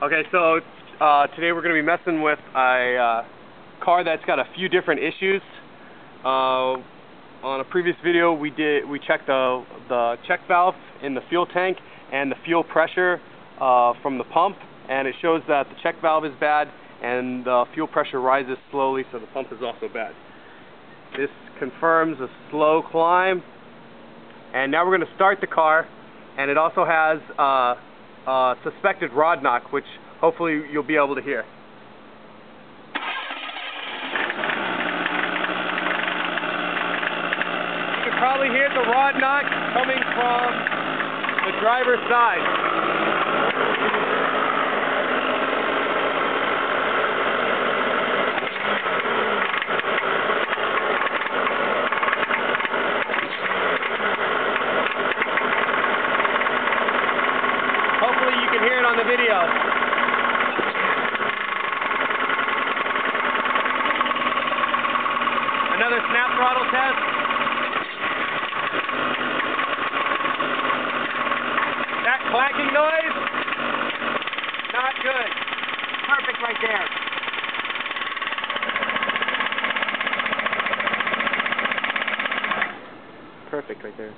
Okay, so today we're going to be messing with a car that's got a few different issues. On a previous video we checked the check valve in the fuel tank and the fuel pressure from the pump, and it shows that the check valve is bad and the fuel pressure rises slowly, so the pump is also bad. This confirms a slow climb, and now we're going to start the car, and it also has suspected rod knock, which hopefully you'll be able to hear. You can probably hear the rod knock coming from the driver's side. Hopefully you can hear it on the video. Another snap throttle test. That clacking noise, not good. Perfect right there. Perfect right there.